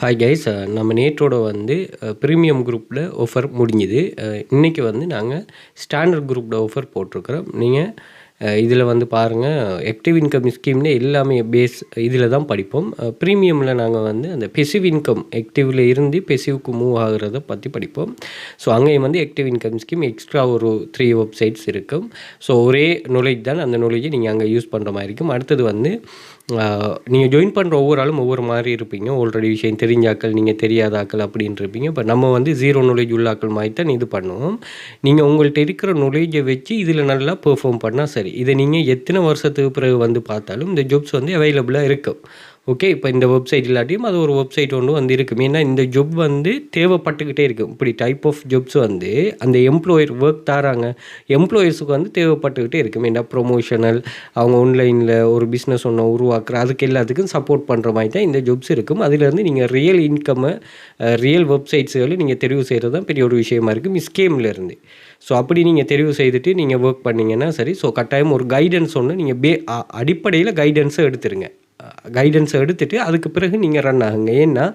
Hi guys. நம்ம நேற்றோட வந்து premium குரூப்பில் ஆஃபர் முடிஞ்சுது. இன்றைக்கி வந்து நாங்கள் ஸ்டாண்டர்ட் குரூப்பில் ஆஃபர் போட்டிருக்கிறோம். நீங்கள் இதில் வந்து பாருங்கள், ஆக்டிவ் இன்கம் ஸ்கீம்னு எல்லாமே பேஸ் இதில் தான் படிப்போம். ப்ரீமியமில் நாங்கள் வந்து அந்த பெசிவ் இன்கம் ஆக்டிவில் இருந்து பெசிவ்க்கு மூவ் ஆகிறத பற்றி படிப்போம். ஸோ அங்கேயும் வந்து ஆக்டிவ் இன்கம் ஸ்கீம் எக்ஸ்ட்ரா ஒரு 3 வெப்சைட்ஸ் இருக்கும். ஸோ ஒரே நாலேஜ் தான், அந்த நாலேஜை நீங்கள் அங்கே யூஸ் பண்ணுற மாதிரி இருக்கும். அடுத்தது வந்து நீங்கள் ஜாயின் பண்ணுற ஒவ்வொரு ஆளும் ஒவ்வொரு மாதிரி இருப்பீங்க. ஆல்ரெடி விஷயம் தெரிஞ்ச ஆக்கள், நீங்கள் தெரியாத ஆக்கள் அப்படின்ட்டு இருப்பீங்க. இப்போ நம்ம வந்து ஜீரோ நாலேஜ் உள்ள ஆக்கள் மாதிரி தான் இது பண்ணுவோம். நீங்கள் உங்கள்கிட்ட இருக்கிற நாலேஜை வச்சு இதில் நல்லா பெர்ஃபார்ம் பண்ணால் சரி. இதை நீங்கள் எத்தனை வருஷத்துக்கு பிறகு வந்து பார்த்தாலும் இந்த ஜாப்ஸ் வந்து அவைலபிளாக இருக்கும். ஓகே, இப்போ இந்த வெப்சைட் இல்லாட்டியும் அது ஒரு வெப்சைட் ஒன்று வந்து இருக்கும். ஏன்னா இந்த ஜாப் வந்து தேவைப்பட்டுக்கிட்டே இருக்கும். இப்படி டைப் ஆஃப் ஜாப்ஸ் வந்து அந்த எம்ப்ளாயர் ஒர்க் தராங்க, எம்ப்ளாயர்ஸுக்கு வந்து தேவைப்பட்டுக்கிட்டே இருக்கும். ஏன்னா ப்ரொமோஷனல், அவங்க ஆன்லைனில் ஒரு பிஸ்னஸ் ஒன்று உருவாக்குற, அதுக்கு எல்லாத்துக்கும் சப்போர்ட் பண்ணுற மாதிரி தான் இந்த ஜாப்ஸ் இருக்கும். அதிலேருந்து நீங்கள் ரியல் இன்கம்மை ரியல் வெப்சைட்ஸுகளை நீங்கள் தெரிவு செய்கிறது தான் பெரிய ஒரு விஷயமா இருக்கும் ஸ்கீம்லேருந்து. ஸோ அப்படி நீங்கள் தெரிவு செய்துட்டு நீங்கள் ஒர்க் பண்ணிங்கன்னா சரி. ஸோ கட்டாயம் ஒரு கைடன்ஸ் ஒன்று நீங்கள் அடிப்படையில் கைடன்ஸை எடுத்துருங்க. கைடன்ஸை எடுத்துகிட்டு அதுக்கு பிறகு நீங்கள் ரன் ஆகுங்க. ஏன்னா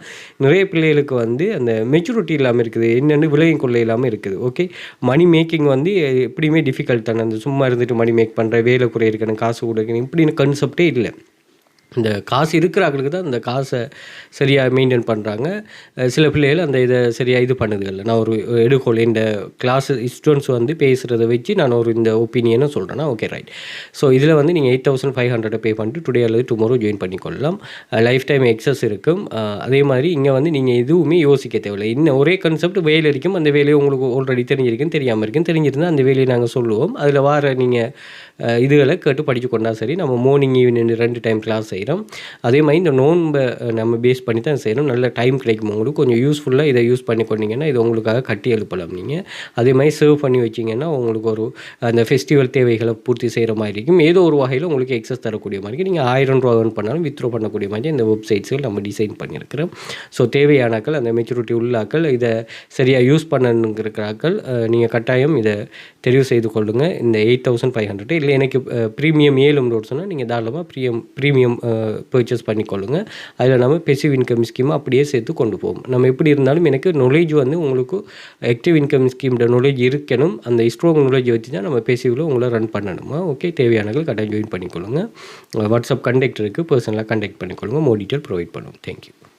நிறைய பிள்ளைகளுக்கு வந்து அந்த மெச்சூரிட்டி இல்லாமல் இருக்குது, என்னென்னு விளையும் கொள்ள இல்லாமல் இருக்குது. ஓகே, மணி மேக்கிங் வந்து எப்படியுமே டிஃபிகல்ட் தானே. அந்த சும்மா இருந்துட்டு மணி மேக் பண்ணுற, வேலை குறை இருக்கணும், காசு கொடுக்கணும், இப்படின்னு கான்செப்டே இல்லை. இந்த காசு இருக்கிறவங்களுக்கு தான் அந்த காசை சரியாக மெயின்டைன் பண்ணுறாங்க. சில பிள்ளைகள் அந்த இதை சரியாக இது பண்ணுதுல்ல. நான் ஒரு எடுக்கோல் இந்த கிளாஸ் ஸ்டூடெண்ட்ஸ் வந்து பேசுகிறத வச்சு நான் ஒரு இந்த ஒப்பீனியனை சொல்கிறேன்னா ஓகே ரைட். ஸோ இதில் வந்து நீங்கள் 8500 பே பண்ணிட்டு டுடே அல்லது டுமாரோ ஜாயின் பண்ணிக்கொள்ளலாம். லைஃப் டைம் எக்ஸஸ் இருக்கும். அதே மாதிரி இங்கே வந்து நீங்கள் எதுவுமே யோசிக்க தேவையில்லை. இன்னும் ஒரே கான்செப்ட், வேலை இருக்கும். அந்த வேலையை உங்களுக்கு ஆல்ரெடி தெரிஞ்சிருக்கும், தெரியாமல் இருக்கும். தெரிஞ்சிருந்தால் அந்த வேலையை நாங்கள் சொல்லுவோம். அதில் வார நீங்கள் இதுகளை கேட்டு படித்து கொண்டா சரி. நம்ம மார்னிங் ஈவினிங் 2 டைம் கிளாஸ் செய்கிறோம். அதே மாதிரி இந்த நோன்பை நம்ம பேஸ் பண்ணி தான் செய்கிறோம். நல்ல டைம் கிடைக்கும் உங்களுக்கு. கொஞ்சம் யூஸ்ஃபுல்லாக இதை யூஸ் பண்ணி கொண்டீங்கன்னா இது உங்களுக்காக கட்டி எழுப்பலாம். நீங்கள் அதே மாதிரி சேவ் பண்ணி வச்சிங்கன்னா உங்களுக்கு ஒரு அந்த ஃபெஸ்டிவல் தேவைகளை பூர்த்தி செய்கிற மாதிரி இருக்கும். ஏதோ ஒரு வகையில் உங்களுக்கு எக்ஸஸ் தரக்கூடிய மாதிரி நீங்கள் 1000 ரூபா earn பண்ணாலும் வித்ட்ரா பண்ணக்கூடிய மாதிரி இந்த வெப்சைட்ஸுகள் நம்ம டிசைன் பண்ணியிருக்கிறோம். ஸோ தேவையானாக்கள், அந்த மெச்சூரிட்டி உள்ளாக்கள், இதை சரியாக யூஸ் பண்ணணுங்கிறாக்கள் நீங்கள் கட்டாயம் இதை தெரிவு செய்து கொள்ளுங்கள். இந்த 8500 இல்லை எனக்கு ப்ரீமியம் ஏழும் சொன்னால் நீங்கள் தாராளமாக ப்ரீமியம் பர்ச்சேஸ் பண்ணிக்கொள்ளுங்கள். அதில் நம்ம பெசிவ் இன்கம் ஸ்கீமை அப்படியே சேர்த்து கொண்டு போவோம். நம்ம எப்படி இருந்தாலும் எனக்கு நாலேஜ் வந்து உங்களுக்கு ஆக்டிவ் இன்கம் ஸ்கீமோட நாலேஜ் இருக்கணும். அந்த ஸ்ட்ராங் நாலேஜ் வச்சு தான் நம்ம பெசிவில் உங்களை ரன் பண்ணணுமா. ஓகே, தேவையானவர்கள் கட்டாயம் ஜாயின் பண்ணிக்கொள்ளுங்கள். வாட்ஸ்அப் கான்டாக்ட் இருக்குது, பர்சனலாக கான்டாக்ட் பண்ணிக்கொள்ளுங்கள். மோர் டீட்டெயில் ப்ரொவைட் பண்ணுவோம். தேங்க்யூ.